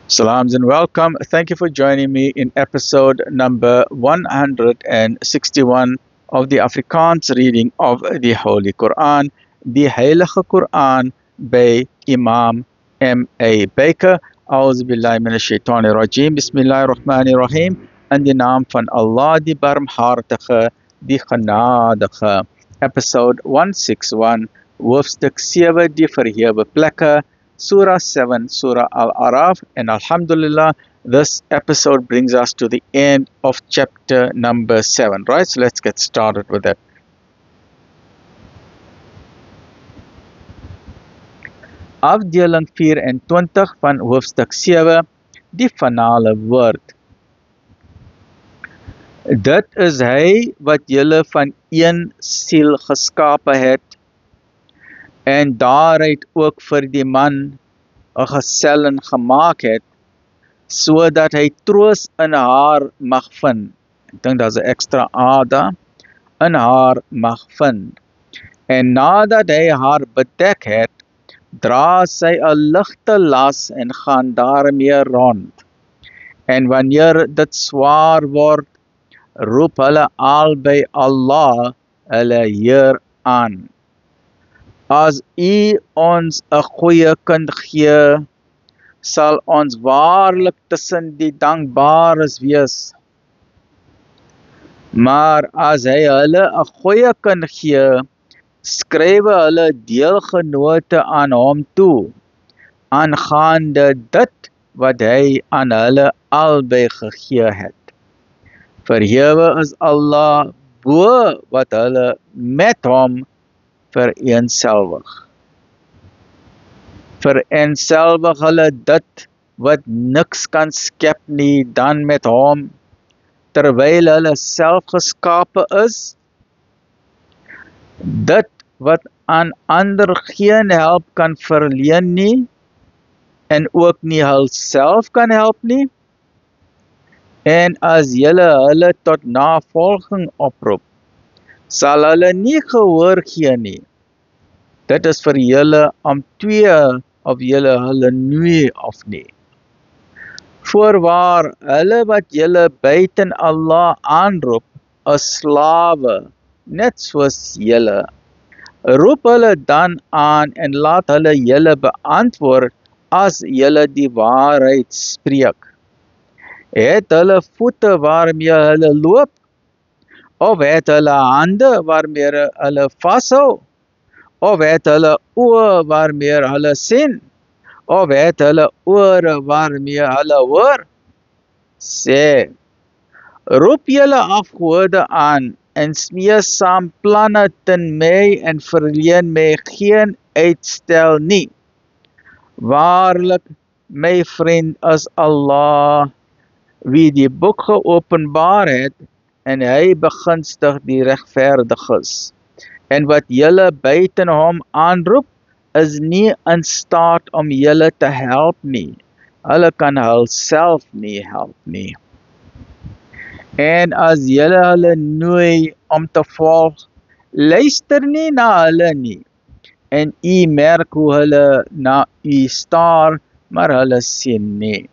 Salams and welcome. Thank you for joining me in episode number 161 of the Afrikaans reading of the Holy Quran, the Heilige Quran by Imam M.A. Baker. Auzubillahi minash shaitani rajim. Bismillahir Rahmanir Rahim. In de naam van Allah, die barmhartige, die genadige. Episode 161, hoofstuk 7, die verhewe plekke. Surah 7, Surah Al-Araf, and Alhamdulillah, this episode brings us to the end of chapter number 7, right? So let's get started with it. Afdeling 24 van hoofstuk 7, die finale woord. Dit is hy wat julle van een siel geskape het, en daaruit ook vir die man 'n gesellen gemaak het, sodat hy troos in haar mag vind. Ek dink daar's 'n ekstra A daar, in haar mag vind. En nadat hy haar bedek het, dra sy 'n ligte las en gaan daarmee rond. En wanneer dit swaar word, roep hulle albei Allah, hulle Heer, aan. As U ons 'n goeie kind gee, sal ons waarlik tussen die dankbares wees. Maar as hy hulle 'n goeie kind gee, skrywe hulle deelgenote aan hom toe, aangaande dit wat hy aan hulle albei gegee het. Verhewe is Allah bo wat hulle met hom vereenselwig. Vereenselwig hulle dit wat niks kan skep nie dan met hom, terwyl hulle self geskape is. Dit wat aan ander geen help kan verleen nie, en ook nie hulself kan help nie. En as julle hulle tot navolging oproep, sal hulle nie gehoor gee nie. Dit is vir julle om twee of julle hulle nooi of nie. Voorwaar, hulle wat julle buiten Allah aanroep, is slawe, net soos julle. Roep hulle dan aan en laat hulle julle beantwoord as julle die waarheid spreek. Het hulle voete waarmee hulle loop? Of het hulle hande waarmee hulle vashou? Of het hulle oë waarmee hulle sien? Of het hulle ore waarmee hulle hoor? Sê, roep julle afgode aan en smee saam planne ten my en verleen my geen uitstel nie. Waarlik, my vriend is Allah, wie die boek geopenbaar het, en hy begunstig die regverdiges. En wat julle buiten hom aanroep, is nie in staat om julle te help nie. Hulle kan hulself nie help nie. En as julle hulle nooi om te volg, luister nie na hulle nie. En u merk hoe hulle na u staar, maar hulle sien nie.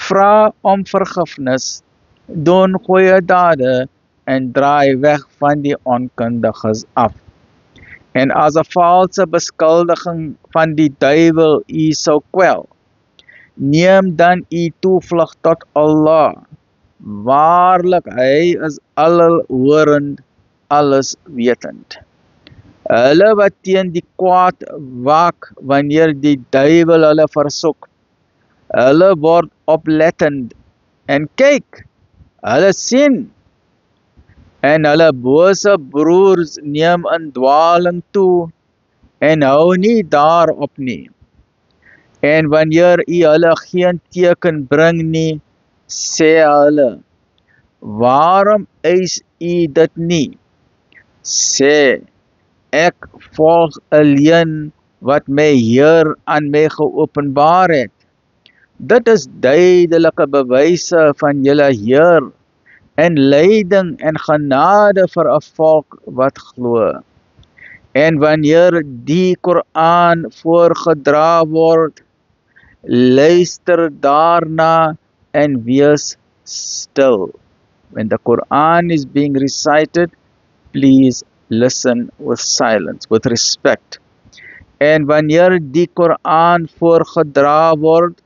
Vra om vergifnis, doen goeie dade, en draai weg van die onkundiges af. En as 'n valse beskuldiging van die duiwel u sou kwel, neem dan u toevlug tot Allah. Waarlik, hy is alhorend, alles wetend. Hulle wat teen die kwaad waak wanneer die duiwel hulle versoek, hulle word oplettend en kyk, hulle sien, en hulle bose broers neem in dwaling toe en hou nie daarop nie. En wanneer u hulle geen teken bring nie, sê hulle, waarom eis u dit nie? Sê, ek volg alleen wat my Heer aan my geopenbaar het. Dit is duidelike bewyse van julle Heer, en leiding en genade vir 'n volk wat glo. En wanneer die Koran voorgedra word, luister daarna and wees still. When the Quran is being recited, please listen with silence, with respect. En wanneer die Quran voorgedra word,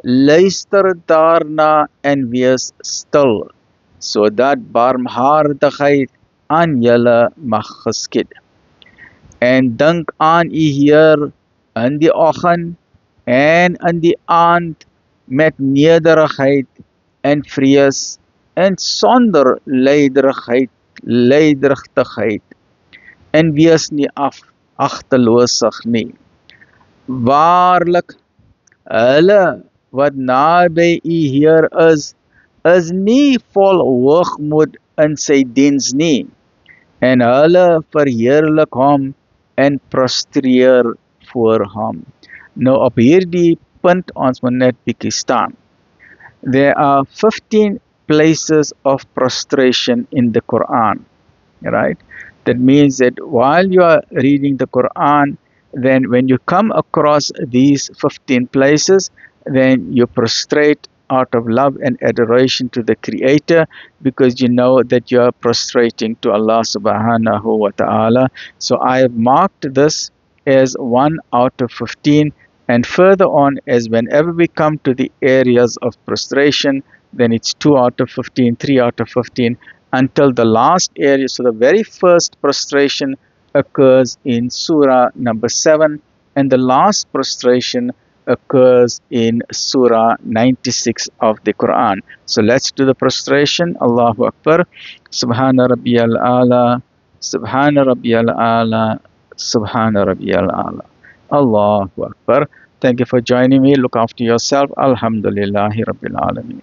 luister daarna en wees stil, sodat barmhartigheid aan julle mag geskied. En dink aan u Heer in die oggend en in die aand met nederigheid en vrees en sonder lyderigheid en wees nie agteloosig nie. Waarlik, hulle wat naby u Heer is nie vol hoogmoed in sy diens nie, en hulle verheerlik hom en prostreer voor hom. Nou op hierdie punt ons moet net bietjie staan. There are 15 places of prostration in the Quran, right? That means that while you are reading the Quran, then when you come across these 15 places, then you prostrate out of love and adoration to the Creator, because you know that you are prostrating to Allah subhanahu wa ta'ala. So I have marked this as 1 out of 15, and further on, as whenever we come to the areas of prostration, then it's 2 out of 15, 3 out of 15, until the last area. So the very first prostration occurs in Surah number 7, and the last prostration occurs in Surah 96 of the Quran. So let's do the prostration. Allahu Akbar. Subhana Rabbiyal Ala, Subhana Rabbiyal Ala, Subhana Rabbiyal Ala. Allahu Akbar. Thank you for joining me. Look after yourself. Alhamdulillahi Rabbil Alameen.